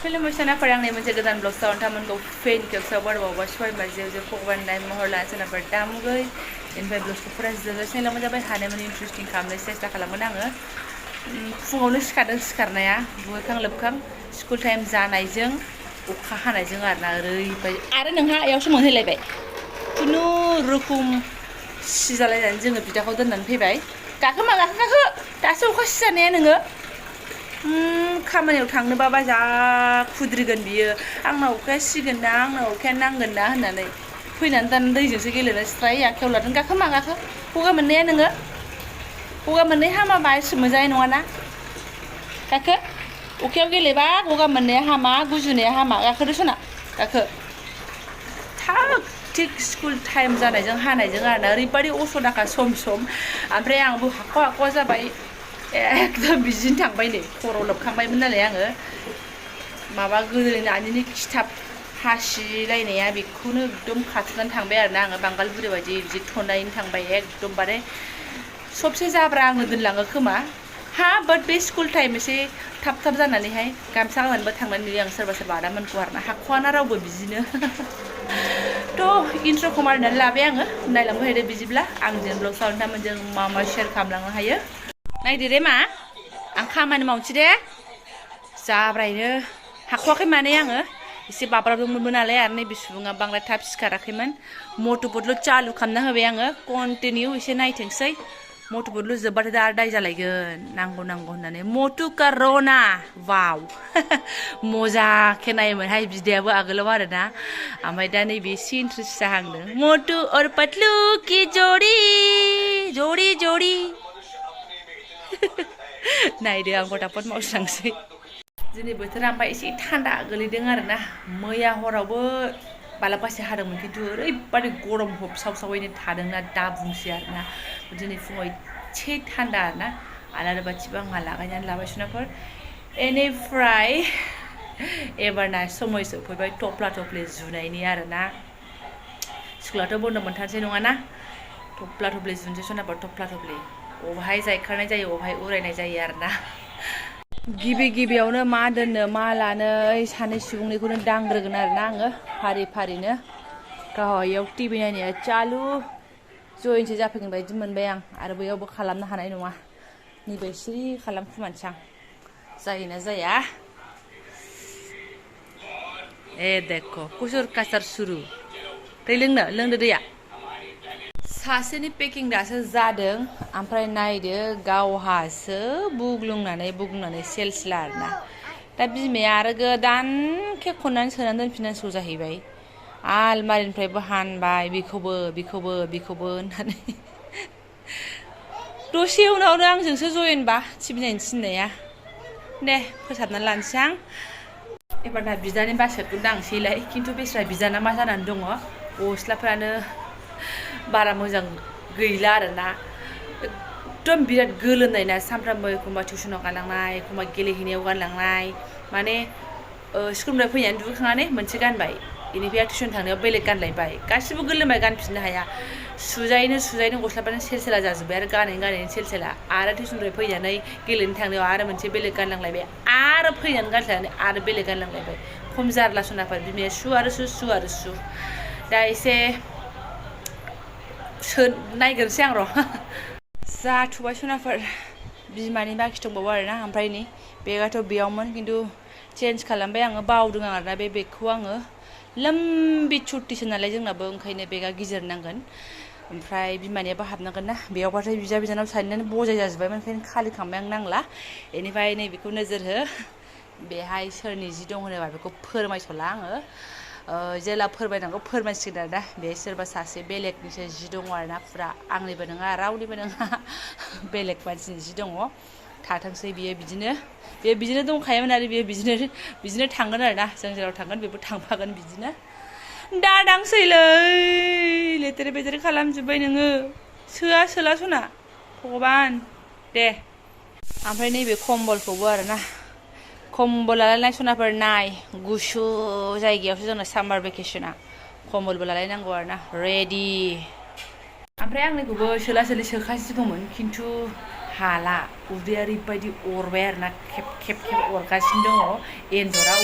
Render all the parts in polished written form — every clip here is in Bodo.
खुलुमबाय फोरोंनाय मोनसे गोदान ब्लग साउन्ड थामोनखौ फेन खेबसेयाव बारबावबा सबायमा जे भगवान नाय महर लाना सोनाफोर दामुगै इनिफ्राय ब्लगखौ फरायजोबो सेलाव जाबाय हानायमानि इन्टारेस्टिं खालामनो सेस्था खालामगोन आङो फुङावनो सिखारदों सिखारनाया दुगैखां लोबखां स्कुल टाइम जानायजों अखा हानायजों आरोना ओरैबायदि आरो नोंहा आयावसो मोनहैलायबाय खुनुरुखुम सिजालायनानै जोङो बिदाखौ दोननानै फैबाय गाखो दासो अखा सिजानाया नोङो खामानियाव थांनो बाबा जा खुद्रिगोन बियो आंनाव अखाया सिगोन ना आंनाव अखाया नांगोन ना होननानै फैनानै दाना दैजोंसो गेलेनो स्राय आखायाव लादों गाखो गगा मोननाया नोङो गगा मोननाय हामाबा एसे मोजाङै नङाना गाखो अखायाव गेलेबा गगा मोननाया हामा गुजुनाया हामा गाखोदो सना गाखो थाग थिग स्कुल टाइम जानायजों हानायजों आरोना ओरैबायदि असदाखा सम ओमफ्राय आंबो हाख' जाबाय एकदम बिदिनो थांबाय नै खर' लोबखांबायमोन नालाय आङो माबा गोदोनि नानिनि खिथाब हासिलायनाया बेखौनो एकदम खाथुनानै थांबाय आरोना आङो बांगाल बुरि बायदि बिदि थनायनो थांबाय एकदमबारे सबसे जाब्रा आङो दोनलाङो खोमा बाट बे स्कुल टाइम एसे थाब जानानैहाय गामसा गाननानैबो थांनाय नुयो आं सोरबा आदामोनखौ आरोना हाख'वाना रावबो बिदिनो थ' इन्ट्र'खौ मारिनानै लाबाय आङो नायलांबाय थादो बिदिब्ला आंजों ब्लग साउन्डजों मा शेयार खालामलांनो हायो नायदो दे मा आं खामानि मावनोसै दे जाब्रायनो हाख'वाखै माने आङो एसे बाब्राबदोंमोन नालाय आरो नैबे सुबुङा बांद्राय थाब सिखाराखैमोन मटु बदलु चालु खालामना होबाय आङो कन्टिनिउ एसे नायथोंसै मटु बदलु जोब्बाथाय दा दाय जालायगोन नांगौ होननानै मटु का रना वाव मजा खोनायोमोनहाय बिदायाबो आगोलाव आरोना ओमफ्राय दा नैबे एसे इन्ट्रेस्ट जाहांदों मटु और पतलु की जोड़ी नायदो आं फटाफट मावस्रांसै दिनै बोथोरा ओमफ्राय एसे थान्दा गोलैदों आरोना मैया हरावबो बालाबासि हादोंमोन खिन्थु ओरैबादि गरम सावसावैनो थादोंना दा बुंसै आरोना दिनै फुङाव एसे थान्दा आरोना आलारि बाथिबो आंहा लागायनानै लाबाय सुनाफोर बेनिफ्राय एबारना समय सफैबाय थफ्ला थफ्लि जुनायनि आरोना स्कुलाथ' बन्द' मोनथारसै नङाना थफ्ला थफ्लि जुनसै सुनाफोर थफ्ला थफ्लि अबहाय जायखारनाय जायो अबहाय उरायनाय जायो आरोना गिबियावनो मा दोननो मा लानो सानै सुबुंनिखौनो दांग्रोगोन आरोना आङो फारिनो गाहायाव टिभि नायनाया चालु जयनसो जाफैगोन बायदि मोनबाय आं आरो बैयावबो खालामनो हानाय नङा नैबे सिरि खालामखुमानोसै आं जायोना जाया देखो कुसुर कासार सुरु दै लोंदो दैया सासेनि पेकिं दासो जादों ओमफ्राय नायदो गावहासो बुग्लुंनानै सेल्सला आरोना दा बिमाया आरो गोदान खननानै सोनानै दोनफिननांसिगौ जाहैबाय आलमारिनिफ्रायबो हानबाय बेखौबो होननानै दसे उनावनो आंजोंसो जयेनबा टिभि नायनो थिननाया दे फोसाबनानै लानोसै आं एबारना बिदानि बासकेटखौ दांसैलाय खिन्थु बेस्रा बिदाना मा जानानै दङ गस्लाफ्रानो बारा मोजां गैला आरोना एकदम बिराद गोलोमनाय ना सानफ्रामबो एखमबा टिउसनाव गानलांनाय एखमबा गेलेहैनायाव गानलांनाय माने स्कुलनिफ्राय फैनानै दुगैखांनानै मोनसे गानबाय बेनिफ्राय टिउसन थांनायाव बेलेग गानलायबाय गासिबो गोलोमबाय गानफिननो हाया सुजायनो गस्लाफ्रानो सेलसेला जाजोब्बाय आरो गानैनो सेलसेला आरो टिउसननिफ्राय फैनानै गेलेनो थांनायाव आरो मोनसे बेलेग गानलांलायबाय आरो फैनानै गानस्लायनानै आरो बेलेग गानलांलायबाय खम जारला सनाफोर बिमाया सु आरो सु दा एसे नायग्रोनोसै आं र' जाथ'बाय सनाफोर बिमानि बाखि दंबावो आरोना ओमफ्राय नै बेगाथ' बेयावमोन खिन्थु चेन्ज खालामबाय आङो बावदों आरोना बे बेगखौ आङो लम्बि छुट्टिसो नालाय जोंनाबो ओंखायनो बेगा गिदिर नांगोन ओमफ्राय बिमानियाबो हाबनांगोन ना बेयावबाथाय बिनानाव सानैनानै बजाय जाजोब्बायमोन ओंखायनो खालि खांबाय आं नांला बेनिफ्राय नैबेखौ नोजोर हो बेहाय सोरनि जि दं होनोबा बेखौ फोरमायस'ला आङो जेला फोरमायनांगौ फोरमायसिगोन आरोना बे सोरबा सासे बेलेगनिसो जि दङ आरोना फुरा आंनिबो नङा रावनिबो नङा बेलेग मानसिनि जि दङ थाथोंसै बियो बिदिनो दंखायोमोन आरो बियो बिदिनो थांगोन आरोना जों जेराव थांगोन बेबो थांफागोन बिदिनो दादांसैलै लेथेरे बेथेरे खालामजोब्बाय नोङो सोला सना भगबान दे ओमफ्राय नैबे कम्बलखौबो आरोना कम्बल लालायनाय सनाफोर नाय गुसु जायगायावसो जोंना सामार भेकेसना कम्बलबो लालायनांगौ आरोना रेडि ओमफ्राय आंनिखौबो सोला सोखासिगौमोन खिन्थु हाला उदैया ओरैबायदि अरबाय आरोना खेब खेब खेब अरगासिनो दङ एन्जरा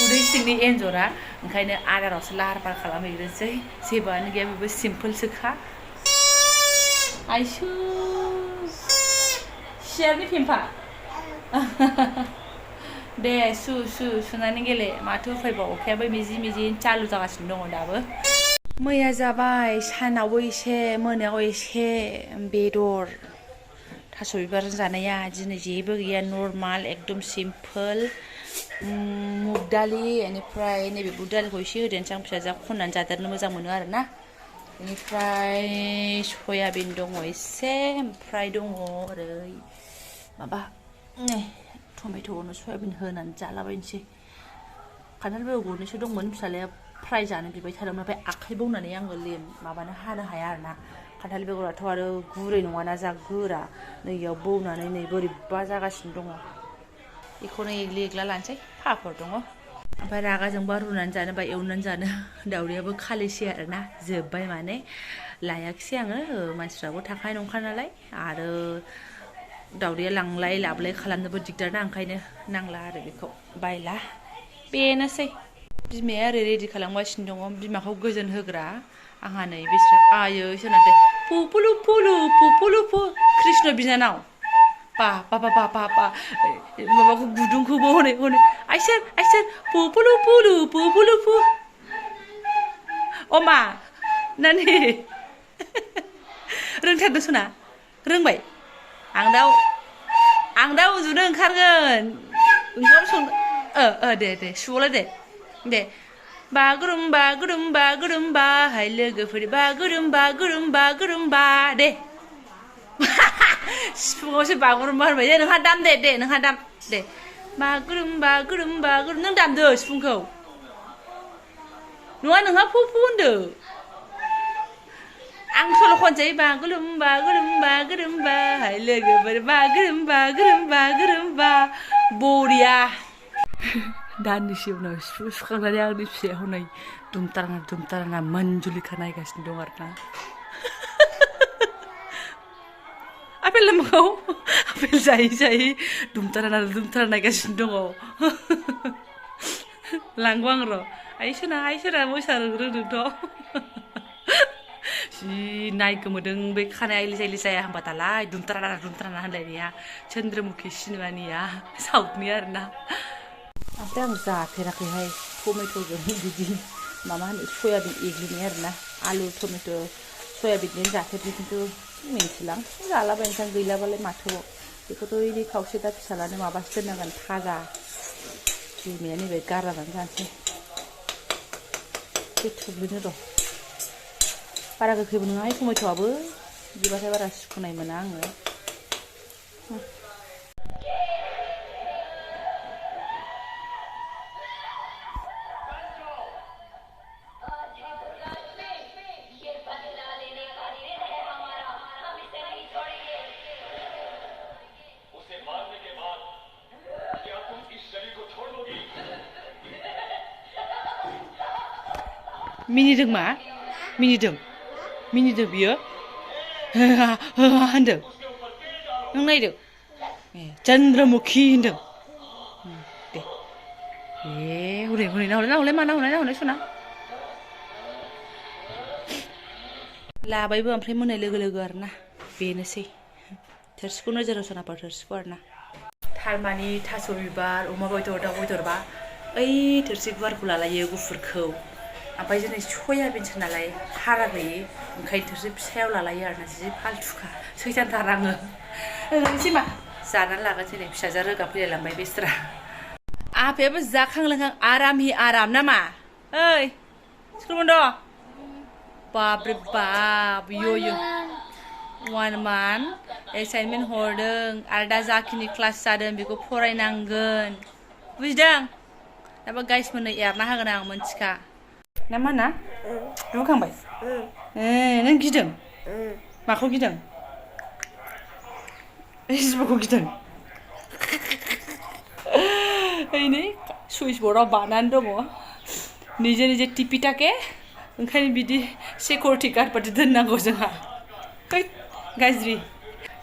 उदै सिंनि एन्जरा ओंखायनो आदारावसो लाहार फाहार खालामहैग्रोसै जेबोआनो गैया बेबो सिम्पोलसोखा आइसु सियारनि फेम्फा दे सुनानै गेले माथो उफायबाव अखायाबो मिजि मिजि चालु जागासिनो दङ दाबो मैया जाबाय सानावबो एसे मोनायाव एसे बेदर थास' बिबारजों जानाया दिनै जेबो गैया नर्माल एकदम सिम्पोल मुग दालि बेनिफ्राय नैबे बुद दालिखौ एसे होदेरनोसै आं फिसाजोआ खननानै जादेरनो मोजां मोनो आरोना बेनिफ्राय सयाबिन दङ एसे ओमफ्राय दङ ओरै माबा टमेट'नो सयाबिन होनानै जालाबायनोसै खान्थाल बेगर गरनैसो दंमोन फिसालाया फ्राय जानो बिबाय थादोंमोन ओमफ्राय आखाइ बौनानै आङो माबानो हानो हाया आरोना खान्थाल बेगराथ' आरो गुरै नङाना जा गोरा नैयाव बौनानै नै बोरैबा जागासिनो दङ बेखौनो एग्लि एग्ला लानोसै पापर दङ ओमफ्राय रागा जोंबा रुनानै जानो बा एवनानै जानो दावदैयाबो खालिसै आरोना जोब्बाय माने लायाखिसै आङो मानसिफ्राबो थाखानाय नंखा नालाय आरो दावदैया लांलाय लाबोलाय खालामनोबो दिगदार ना ओंखायनो नांला आरो बेखौ बायला बेनोसै बिमाया ओरै रेडि खालामगासिनो दङ बिमाखौ गोजोन होग्रा आंहा नै बेस्रा आयै सोनादे पुपुलु पुलु कृष्ण बिनानाव बा माबाखौ गुदुंखौबो हनै आइसोर पुपुलु पु अमा नानि रोंथारदों सना रोंबाय आं दा उन्दुनो ओंखारगोन ओंखाम संनो दे सुवलाय दे बागुरुम्बा हाय लोगोफोर बागुरुम्बा दे सिफुङावसो बागुरुम्बा होनबाय दे नोंहा दाम दे नोंहा दाम दे बागुरुम्बा नों दामदो सिफुंखौ नङा नोंहा फु होनदो आं सल' खनसै बागुरुम्बा हाय लोगोफोर बागुरुम्बा बरिया दान्दिसे उनाव सिफुं सुखांनानै आंनि फिसाया हनै दुमटाराना मोनजुलिखा नायगासिनो दं आरोना आपेल नांगौ आपेल जायै दुमटाराना नायगासिनो दङ लांगौ आं र' आइसोरा मोसानो रोंदोंथ' जि नायगोमोदों बे खानाय आइलि जाया होनबा दालाय दुमटाराना होनलायनाया चन्द्रमुखि सिनेमानिया साउथनि आरोना ओमफ्राय आं जाफेराखैहाय टमेट'जों बिदि माबा होनो सयाबिन एग्लिनाय आरोना आलु टमेट' सयाबिनजों जाफेरदों खिन्थु मिन्थिलां जालाबायनोसै गैलाबालाय माथोबाव बेखौथ' ओरै खावसे दा फिसालानो माबासो दोननांगोन फाजा बिमाया नैबे गारनानै जानोसै बे थुब्लिनो र' बारा गोखैबो नङाहाय टमेट'आबो बिदिबाथाय बारा सुखुनाय मोना आङो मिनिदों बियो होनदों नों नायदों चन्द्रमुखि होनदों दे हनै नाहरलाय सना लाबायबो ओमफ्राय मोननाय लोगो आरोना बेनोसै थोरसिखौ नोजोर होसनाफोर थोरसिखौ आरोना थारमानि थास' बिबार अमा बेदर दाउ बेदरबा ओइ थोरसि गुवारखौ लालायो गुफुरखौ ओमफ्राय जोंनि सयाबिनसो नालाय हारा गैयै ओंखायनो थोरसि फिसायाव लालायो आरोना जि फालथुखा सैथानथार आङो मा जानानै लागोनसै नै फिसाजोआ रोगा फैलायलांबाय बेस्रा आफायाबो जाखां लोंखां आराम नामा ओइ स्कुल बन्द' बाब्रे बाब यो 1 month एसाइनमेन्ट हरदों आरो दा जाखिनि क्लास जादों बेखौ फरायनांगोन बुजिदों दाबा गाइस मोननो एरना होगोन आं मोनथिखा ना मा ना दुखांबाय नों गिदों माखौ गिदों जिबौखौ गिदों नै सुइस बर्डआव बानानै दङ निजे टिपि थाके ओंखायनो बिदि सिकिउरिटि गार्ड बादि दोननांगौ जोंहा गाज्रि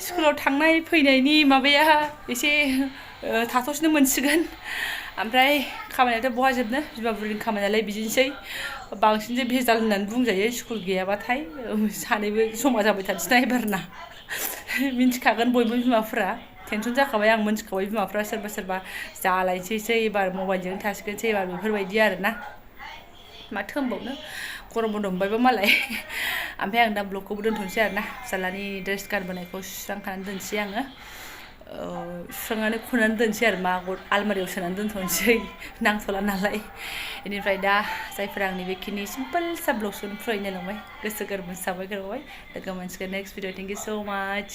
स्कुलाव थांनाय फैनायनि माबाया एसे थाथ'सिनो मोनसिगोन ओमफ्राय खामानियाथ' बहा जोबनो बिमा बुरिनि खामानियालाय बिदिनोसै बांसिनसो भेजाल होननानै बुंजायो स्कुल गैयाबाथाय सानैबो जमा जाबाय थानोसै ना एबारना मिन्थिखागोन बयबो बिमाफोरा टेनसन जाखाबाय आं मिन्थिखाबाय बिमाफ्रा सोरबा सोरबा जालायनोसैसै एबार मबाइलजों थासिगोनसै एबार बेफोरबायदि आरोना माथो होनबावनो गरम बन्द मोनबायबा मालाय ओमफ्राय आं दा ब्लगखौबो दोनथ'नोसै आरोना फिसाज्लानि ड्रेस गानबोनायखौ सुस्रांखानानै दोनसै आङो सुस्रांनानै खनानै दोनसै आरो मा आलमारियाव सोनानै दोनथ'नोसै नांथ'ला नालाय बेनिफ्राय दा जायफोरा आंनि बेखिनि सिम्पोल सा ब्लगखौनो फरायनो लांबाय गोसो गोरबो साबायखर बावबाय लोगो मोनसिगोन नेक्स्ट भिडिअ थेंक इउ स' माच